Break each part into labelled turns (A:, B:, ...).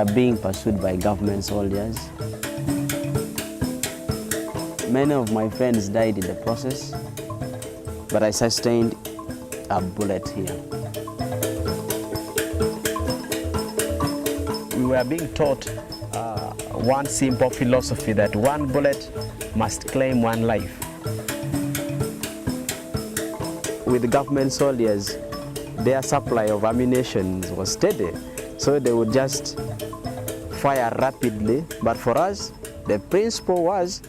A: are being pursued by government soldiers. Many of my friends died in the process, but I sustained a bullet here. We were being taught one simple philosophy that one bullet must claim one life. With the government soldiers, their supply of ammunition was steady, so they would just fire rapidly. But for us, the principle was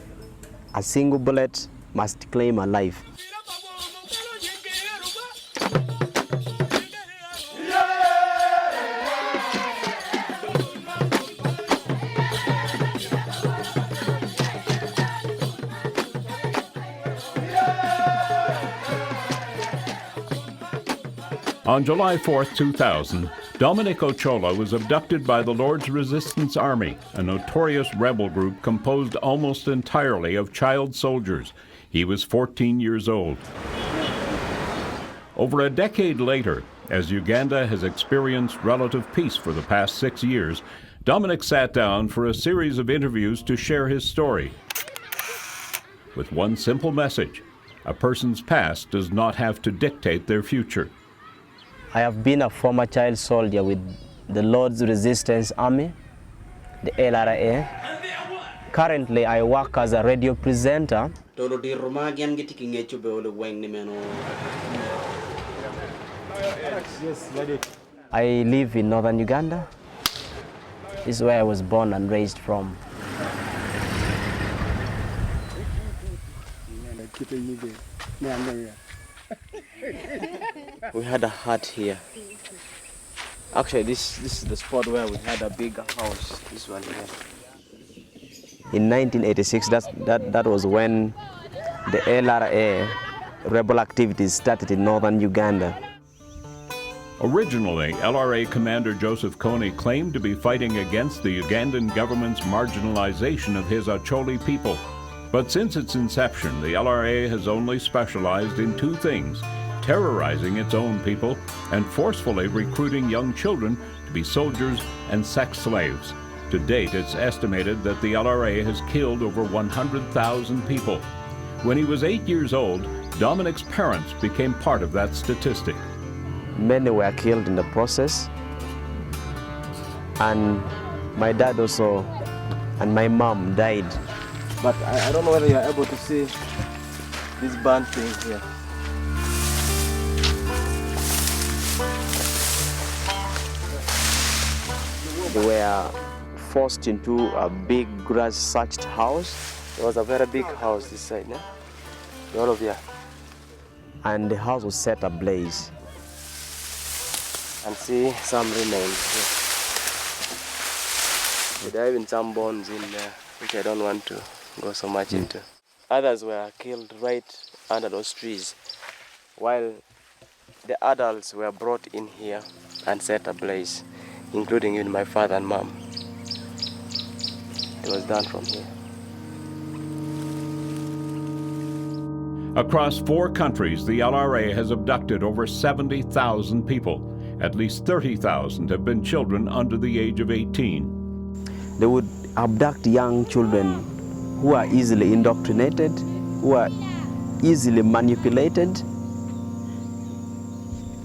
A: a single bullet must claim a life.
B: On July 4, 2000, Dominic Ochola was abducted by the Lord's Resistance Army, a notorious rebel group composed almost entirely of child soldiers. He was 14 years old. Over a decade later, as Uganda has experienced relative peace for the past 6 years, Dominic sat down for a series of interviews to share his story. With one simple message: a person's past does not have to dictate their future.
A: I have been a former child soldier with the Lord's Resistance Army, the LRA. Currently, I work as a radio presenter. I live in northern Uganda. This is where I was born and raised from. We had a hut here. Actually, this is the spot where we had a big house, this one here. In 1986, that was when the LRA rebel activities started in northern Uganda.
B: Originally, LRA Commander Joseph Kony claimed to be fighting against the Ugandan government's marginalization of his Acholi people. But since its inception, the LRA has only specialized in two things: terrorizing its own people and forcefully recruiting young children to be soldiers and sex slaves. To date, it's estimated that the LRA has killed over 100,000 people. When he was 8 years old, Dominic's parents became part of that statistic.
A: Many were killed in the process, and my dad also, and my mom died. But I don't know whether you're able to see this burnt thing here. They were forced into a big grass-thatched house. It was a very big house this side, yeah? All of here. And the house was set ablaze. And see some remains here. There are even some bones in there, which I don't want to go so much into. Others were killed right under those trees, while the adults were brought in here and set ablaze, including even my father and mom. It was done from here.
B: Across 4 countries, the LRA has abducted over 70,000 people. At least 30,000 have been children under the age of 18.
A: They would abduct young children who are easily indoctrinated, who are easily manipulated.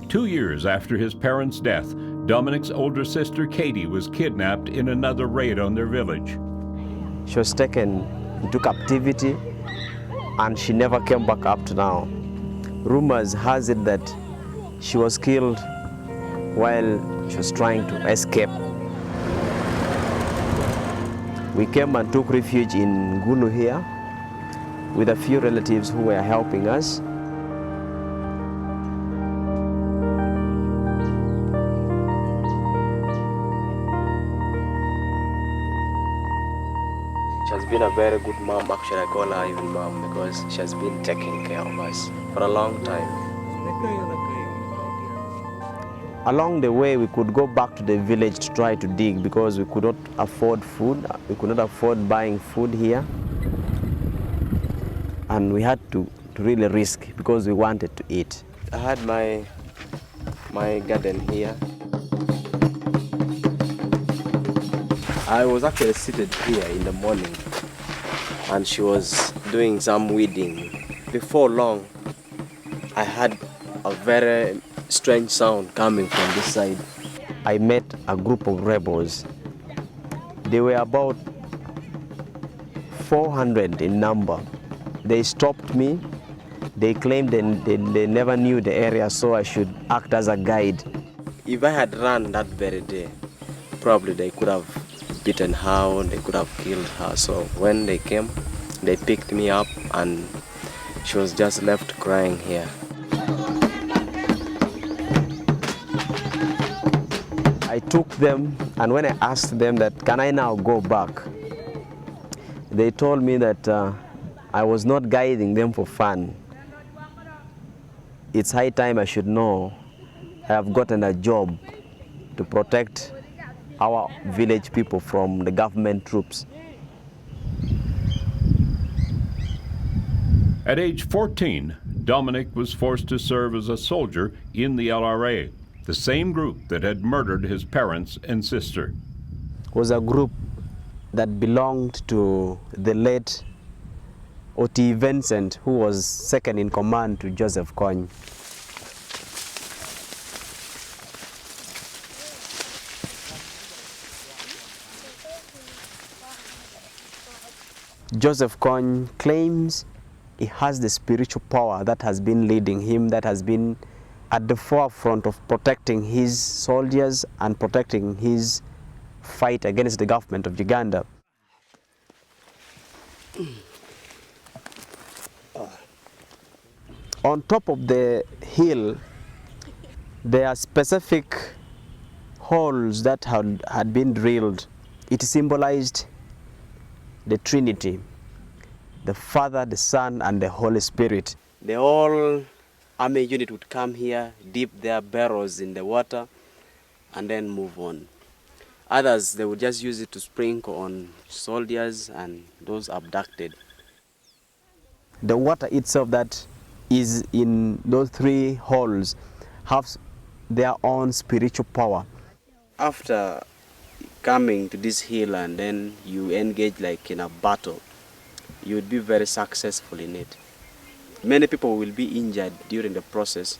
B: 2 years after his parents' death, Dominic's older sister Katie was kidnapped in another raid on their village.
A: She was taken into captivity and she never came back up to now. Rumors has it that she was killed while she was trying to escape. We came and took refuge in Gunu here with a few relatives who were helping us. She has been a very good mom. Actually, I call her even mom because she has been taking care of us for a long time. Along the way, we could go back to the village to try to dig because we could not afford food. We could not afford buying food here. And we had to really risk because we wanted to eat. I had my garden here. I was actually seated here in the morning and she was doing some weeding. Before long, I heard a very strange sound coming from this side. I met a group of rebels. They were about 400 in number. They stopped me. They claimed they never knew the area, so I should act as a guide. If I had run that very day, probably they could have beaten her, they could have killed her. So when they came, they picked me up and she was just left crying here. I took them, and when I asked them that, can I now go back? They told me that I was not guiding them for fun. It's high time I should know I have gotten a job to protect our village people from the government troops.
B: At age 14, Dominic was forced to serve as a soldier in the LRA, the same group that had murdered his parents and sister.
A: It was a group that belonged to the late O.T. Vincent, who was second in command to Joseph Kony. Joseph Kony claims he has the spiritual power that has been leading him, that has been at the forefront of protecting his soldiers and protecting his fight against the government of Uganda. On top of the hill, there are specific holes that had been drilled. It symbolized the Trinity, the Father, the Son, and the Holy Spirit. The whole army unit would come here, dip their barrels in the water, and then move on. Others, they would just use it to sprinkle on soldiers and those abducted. The water itself that is in those three holes has their own spiritual power. After coming to this hill and then you engage like in a battle, you would be very successful in it. Many people will be injured during the process,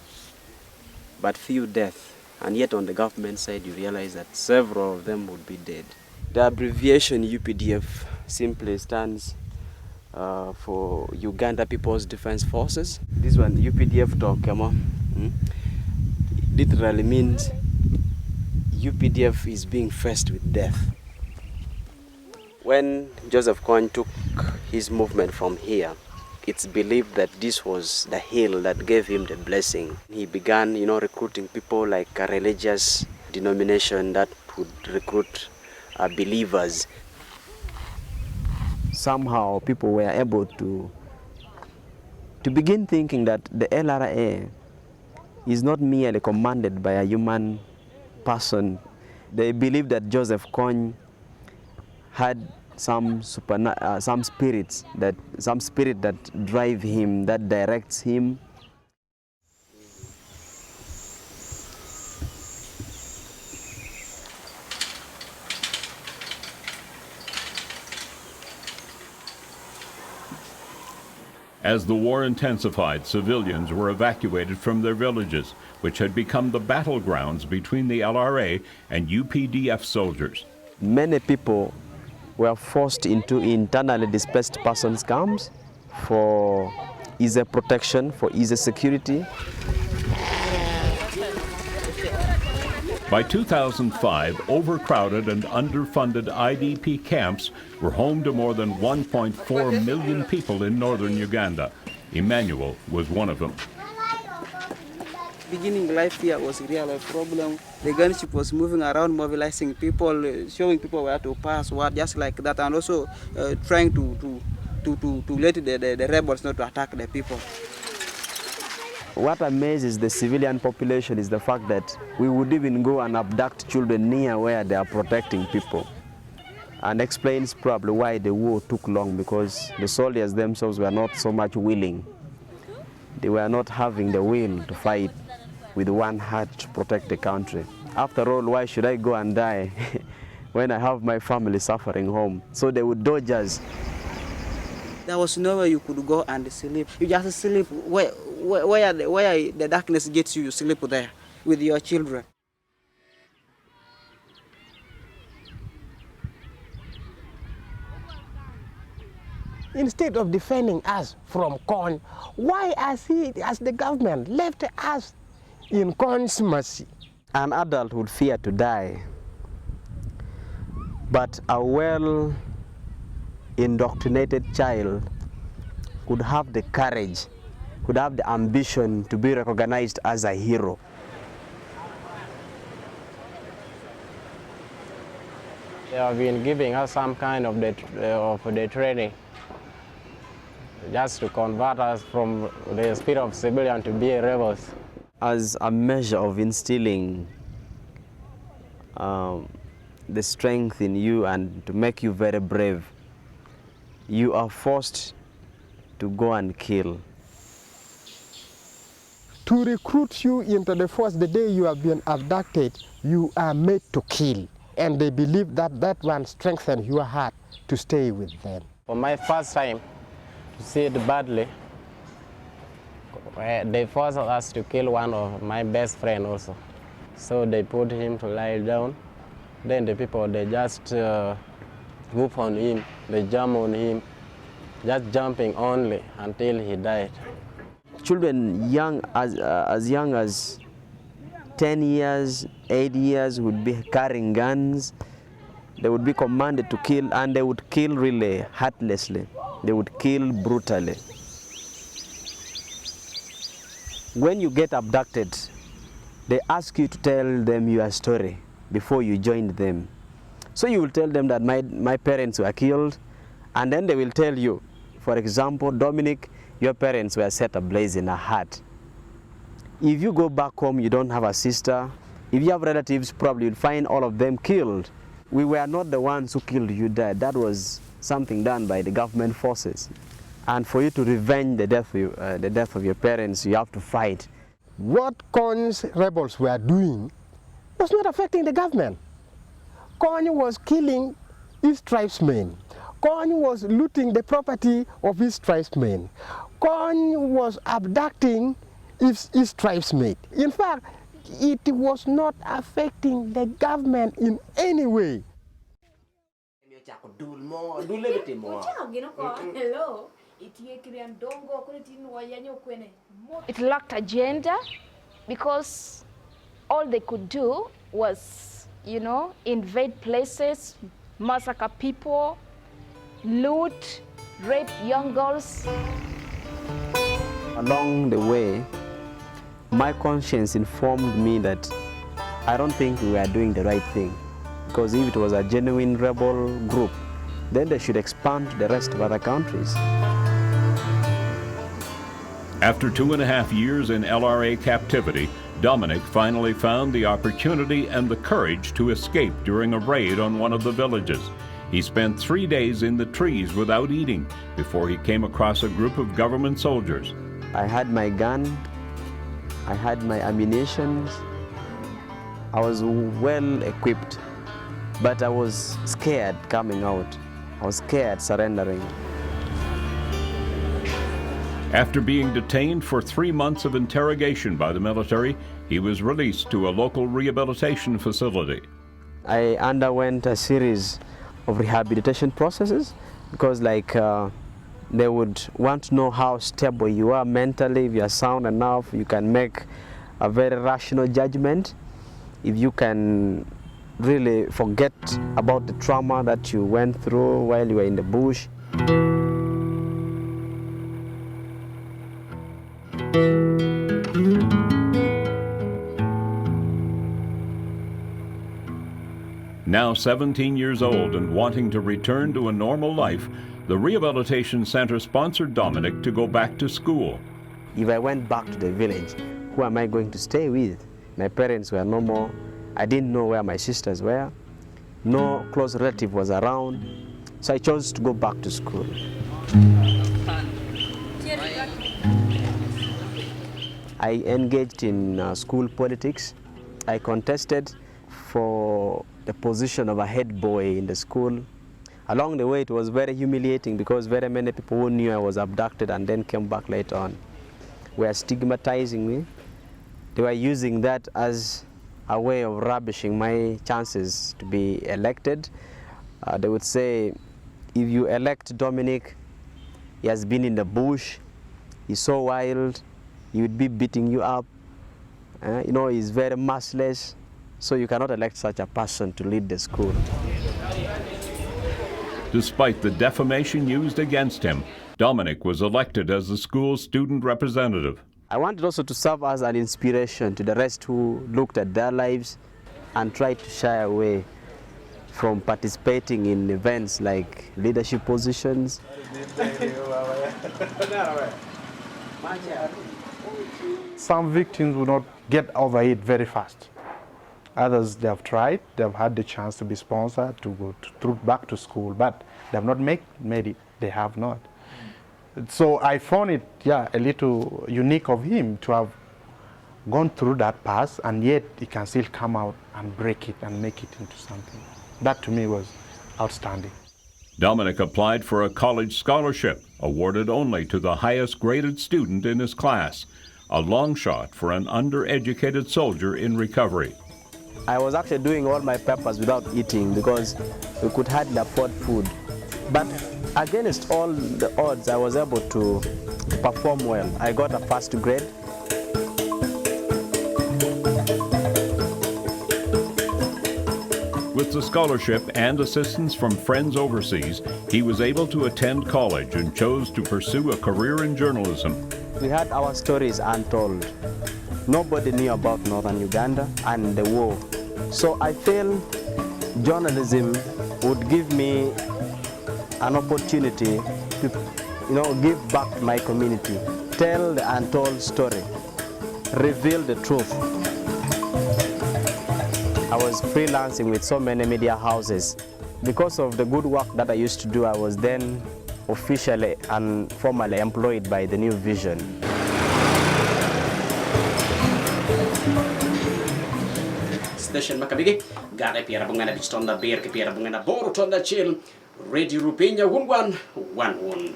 A: but few death. And yet on the government side, you realize that several of them would be dead. The abbreviation UPDF simply stands for Uganda People's Defense Forces. This one, UPDF Tokema, literally means UPDF is being faced with death. When Joseph Kony took his movement from here, it's believed that this was the hill that gave him the blessing. He began, recruiting people like a religious denomination that would recruit believers. Somehow people were able to begin thinking that the LRA is not merely commanded by a human person. They believed that Joseph Kony had some spirit that drive him, that directs him.
B: As the war intensified, civilians were evacuated from their villages, which had become the battlegrounds between the LRA and UPDF soldiers.
A: Many people were forced into internally displaced persons camps for easier protection, for easier security.
B: By 2005, overcrowded and underfunded IDP camps were home to more than 1.4 million people in northern Uganda. Emmanuel was one of them.
C: Beginning life here was really a problem. The gunship was moving around, mobilizing people, showing people where to pass, what, just like that, and also trying to let the rebels not to attack the people.
A: What amazes the civilian population is the fact that we would even go and abduct children near where they are protecting people. And explains probably why the war took long, because the soldiers themselves were not so much willing. They were not having the will to fight with one heart to protect the country. After all, why should I go and die when I have my family suffering home. So they would dodge us.
C: There was nowhere you could go and sleep. You just sleep where the darkness gets you, you sleep there with your children.
D: Instead of defending us from corn, why has the government left us in corn's mercy?
A: An adult would fear to die, but a well indoctrinated child could have the courage, could have the ambition to be recognized as a hero.
E: They have been giving us some kind of the training, just to convert us from the spirit of civilian to be rebels.
A: As a measure of instilling the strength in you and to make you very brave, you are forced to go and kill.
D: To recruit you into the force, the day you have been abducted, you are made to kill. And they believe that that one strengthens your heart to stay with them.
E: For my first time to see it badly, they forced us to kill one of my best friend also. So they put him to lie down. Then the people, they just move on him, they jump on him, just jumping only until he died.
A: Children as young as 10 years, 8 years would be carrying guns. They would be commanded to kill, and they would kill really heartlessly. They would kill brutally. When you get abducted, they ask you to tell them your story before you join them. So you will tell them that my parents were killed, and then they will tell you, for example, Dominic, your parents were set ablaze in a hut. If you go back home, you don't have a sister. If you have relatives, probably you'll find all of them killed. We were not the ones who killed you dead. That was something done by the government forces. And for you to revenge the death of your parents, you have to fight.
D: What Corn's rebels were doing was not affecting the government. Corn was killing his tribesmen. Corn was looting the property of his tribesmen. Corn was abducting his tribesmen. In fact, it was not affecting the government in any way.
F: It lacked agenda because all they could do was, invade places, massacre people, loot, rape young girls.
A: Along the way, my conscience informed me that I don't think we were doing the right thing. Because if it was a genuine rebel group, then they should expand to the rest of other countries.
B: After 2.5 years in LRA captivity, Dominic finally found the opportunity and the courage to escape during a raid on one of the villages. He spent 3 days in the trees without eating before he came across a group of government soldiers.
A: I had my gun, I had my ammunition. I was well equipped, but I was scared coming out. I was scared surrendering.
B: After being detained for 3 months of interrogation by the military, he was released to a local rehabilitation facility.
A: I underwent a series of rehabilitation processes because they would want to know how stable you are mentally. If you are sound enough, you can make a very rational judgment. If you can really forget about the trauma that you went through while you were in the bush.
B: Now 17 years old and wanting to return to a normal life, the Rehabilitation Center sponsored Dominic to go back to school.
A: If I went back to the village, who am I going to stay with? My parents were no more. I didn't know where my sisters were. No close relative was around. So I chose to go back to school. I engaged in school politics. I contested for a position of a head boy in the school. Along the way, it was very humiliating because very many people who knew I was abducted and then came back later on were stigmatizing me. They were using that as a way of rubbishing my chances to be elected. They would say, if you elect Dominic, he has been in the bush, he's so wild, he would be beating you up. You know, he's very merciless, so you cannot elect such a person to lead the school.
B: Despite the defamation used against him, Dominic was elected as the school's student representative.
A: I wanted also to serve as an inspiration to the rest who looked at their lives and tried to shy away from participating in events like leadership positions.
G: Some victims will not get over it very fast. Others, they have tried, they have had the chance to be sponsored, to go back to school, but they have not made it, they have not. So I found it, a little unique of him to have gone through that path, and yet he can still come out and break it and make it into something. That to me was outstanding.
B: Dominic applied for a college scholarship, awarded only to the highest graded student in his class, a long shot for an undereducated soldier in recovery.
A: I was actually doing all my papers without eating because we could hardly afford food. But against all the odds, I was able to perform well. I got a first grade.
B: With the scholarship and assistance from friends overseas, he was able to attend college and chose to pursue a career in journalism.
A: We had our stories untold. Nobody knew about northern Uganda and the war. So I feel journalism would give me an opportunity to give back to my community, tell the untold story, reveal the truth. I was freelancing with so many media houses. Because of the good work that I used to do, I was then officially and formally employed by the New Vision.
H: Station makabigi gare piara bungana bistonda beer ke piara bungana boru tonda chill Radio Rupenya 1111.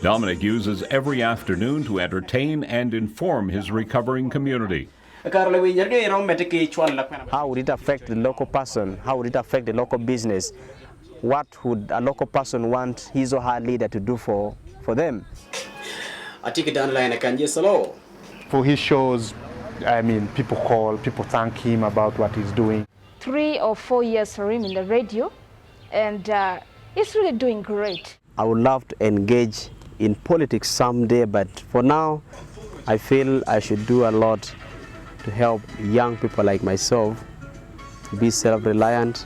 B: Dominic uses every afternoon to entertain and inform his recovering community.
A: How would it affect the local person? How would it affect the local business? What would a local person want his or her leader to do for them?
G: For his shows, I mean, people call, people thank him about what he's doing.
F: 3 or 4 years for him in the radio, and he's really doing great.
A: I would love to engage in politics someday, but for now, I feel I should do a lot to help young people like myself to be self-reliant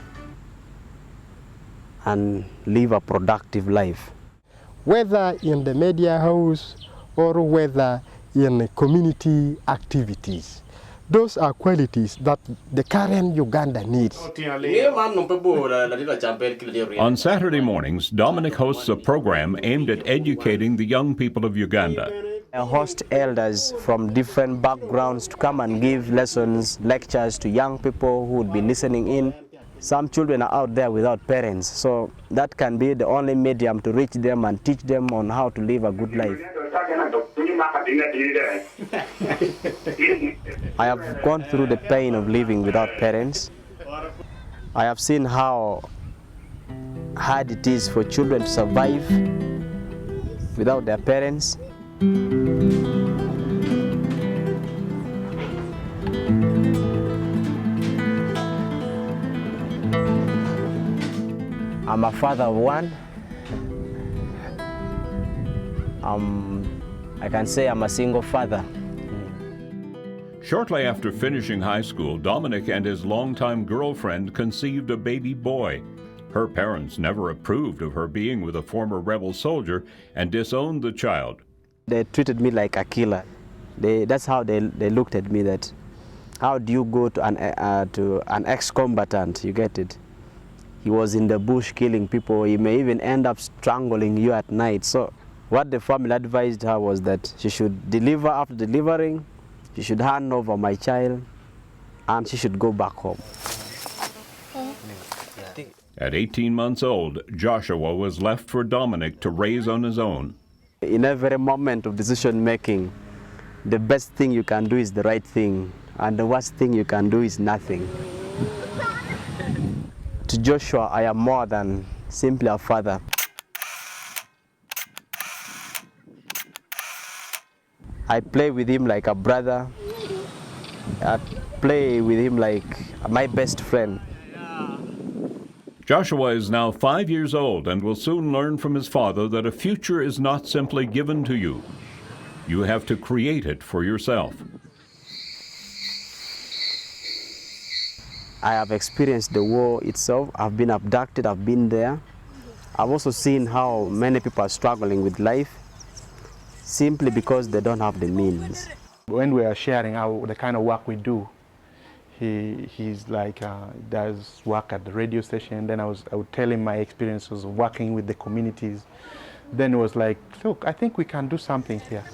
A: and live a productive life.
D: Whether in the media house or whether in community activities, those are qualities that the current Uganda needs.
B: On Saturday mornings, Dominic hosts a program aimed at educating the young people of Uganda.
A: I host elders from different backgrounds to come and give lessons, lectures to young people who would be listening in. Some children are out there without parents, so that can be the only medium to reach them and teach them on how to live a good life. I have gone through the pain of living without parents. I have seen how hard it is for children to survive without their parents. I'm a father of one. I can say I'm a single father.
B: Shortly after finishing high school, Dominic and his longtime girlfriend conceived a baby boy. Her parents never approved of her being with a former rebel soldier and disowned the child.
A: They treated me like a killer. That's how they looked at me, that how do you go to an ex-combatant, you get it? He was in the bush killing people. He may even end up strangling you at night. So What the family advised her was that she should deliver. After delivering, she should hand over my child and she should go back home.
B: At 18 months old, Joshua was left for Dominic to raise on his own.
A: In every moment of decision making, the best thing you can do is the right thing, and the worst thing you can do is nothing. To Joshua, I am more than simply a father. I play with him like a brother. I play with him like my best friend.
B: Joshua is now 5 years old and will soon learn from his father that a future is not simply given to you. You have to create it for yourself.
A: I have experienced the war itself. I've been abducted, I've been there. I've also seen how many people are struggling with life simply because they don't have the means.
G: When we are sharing the kind of work we do, he's like, does work at the radio station. Then I would tell him my experiences of working with the communities. Then it was like, look, I think we can do something here.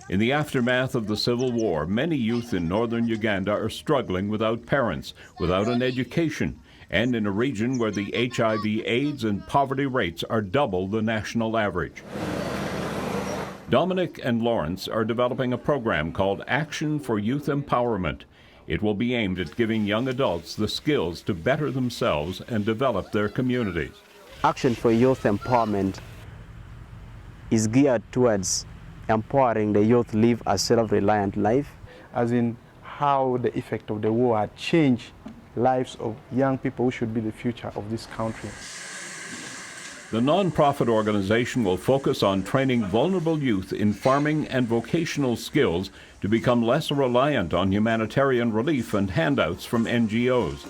B: In the aftermath of the Civil War, many youth in northern Uganda are struggling without parents, without an education, and in a region where the HIV/AIDS and poverty rates are double the national average. Dominic and Lawrence are developing a program called Action for Youth Empowerment. It will be aimed at giving young adults the skills to better themselves and develop their communities.
A: Action for Youth Empowerment is geared towards empowering the youth live a self-reliant life.
G: As in how the effect of the war had changed lives of young people who should be the future of this country.
B: The non-profit organization will focus on training vulnerable youth in farming and vocational skills to become less reliant on humanitarian relief and handouts from NGOs.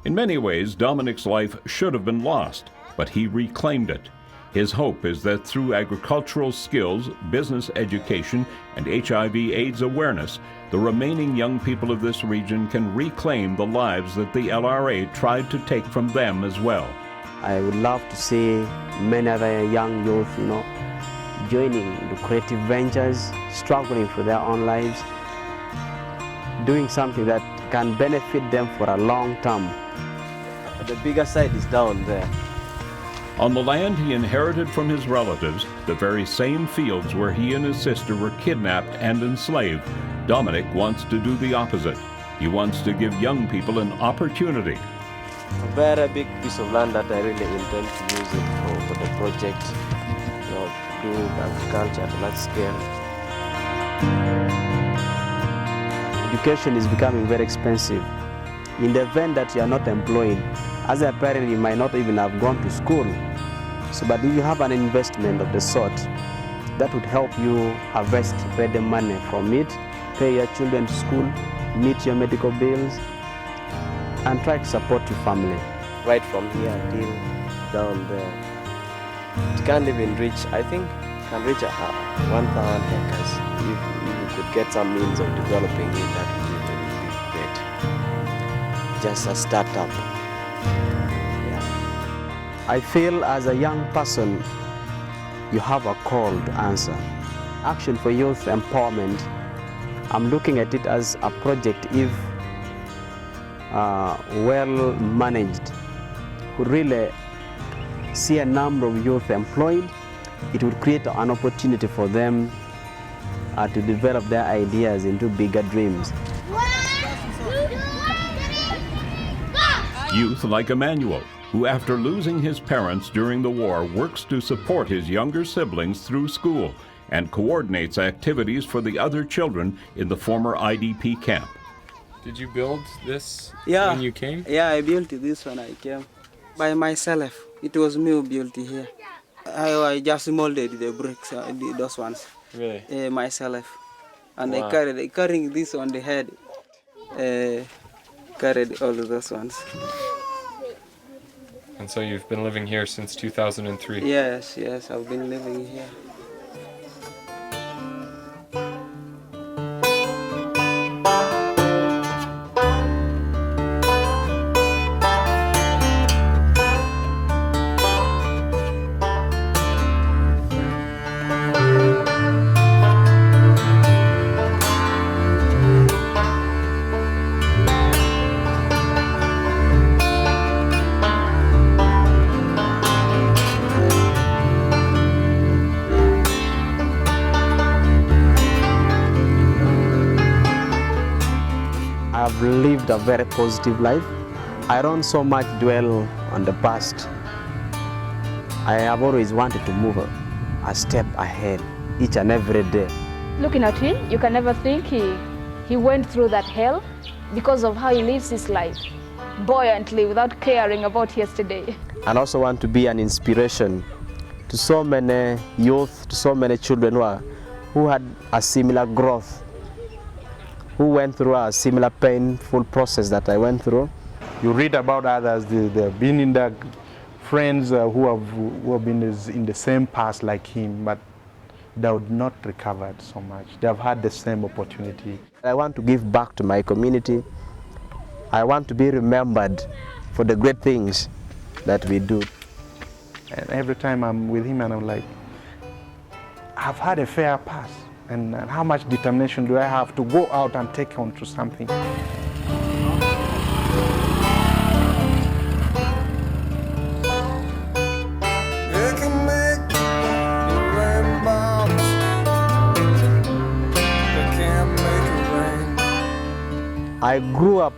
B: In many ways, Dominic's life should have been lost, but he reclaimed it. His hope is that through agricultural skills, business education, and HIV/AIDS awareness, the remaining young people of this region can reclaim the lives that the LRA tried to take from them as well.
A: I would love to see many other young youth, joining the creative ventures, struggling for their own lives, doing something that can benefit them for a long time. The bigger side is down there.
B: On the land he inherited from his relatives, the very same fields where he and his sister were kidnapped and enslaved, Dominic wants to do the opposite. He wants to give young people an opportunity.
A: A very big piece of land that I really intend to use it for the project, do agriculture at a large scale. Education is becoming very expensive. In the event that you are not employed, as a parent, you might not even have gone to school. So, but if you have an investment of the sort, that would help you harvest ready money from it, pay your children to school, meet your medical bills, and try to support your family. Right from here until down there. It can't even reach, I think, can reach 1,000 acres. If you could get some means of developing it, that would be great. Just a startup. I feel as a young person, you have a call to answer. Action for Youth Empowerment, I'm looking at it as a project, if well managed, would really see a number of youth employed. It would create an opportunity for them to develop their ideas into bigger dreams.
B: Youth like Emmanuel, who after losing his parents during the war works to support his younger siblings through school and coordinates activities for the other children in the former IDP camp.
I: Did you build this when you came?
C: Yeah, I built this when I came. By myself. It was me who built it here. I just molded the bricks, those ones.
I: Really?
C: Myself. And
I: Wow.
C: I carrying this on the head. Carried all of those ones.
I: And so you've been living here since 2003?
C: Yes, I've been living here.
A: I have lived a very positive life. I don't so much dwell on the past. I have always wanted to move a step ahead each and every day.
F: Looking at him, you can never think he went through that hell because of how he lives his life, buoyantly, without caring about yesterday.
A: And also want to be an inspiration to so many youth, to so many children who had a similar growth, who went through a similar painful process that I went through.
G: You read about others, they've been in the friends who have been in the same past like him, but they would not recovered so much. They have had the same opportunity.
A: I want to give back to my community. I want to be remembered for the great things that we do.
G: And every time I'm with him and I'm like, I've had a fair pass, and how much determination do I have to go out and take on to something?
A: I grew up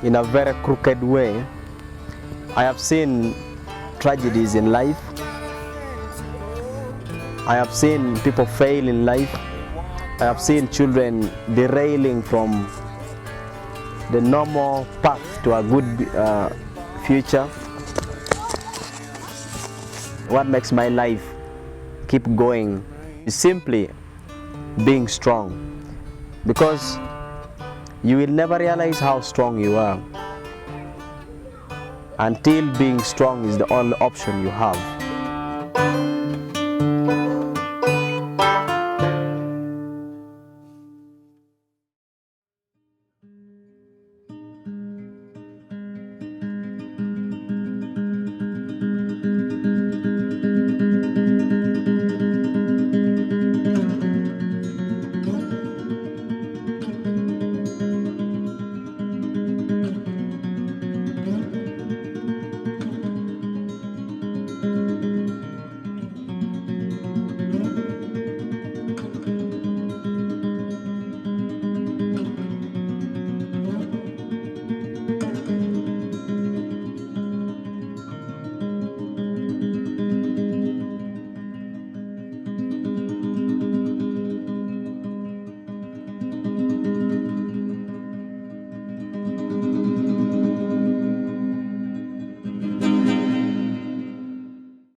A: in a very crooked way. I have seen tragedies in life. I have seen people fail in life. I have seen children derailing from the normal path to a good future. What makes my life keep going is simply being strong, because you will never realize how strong you are until being strong is the only option you have.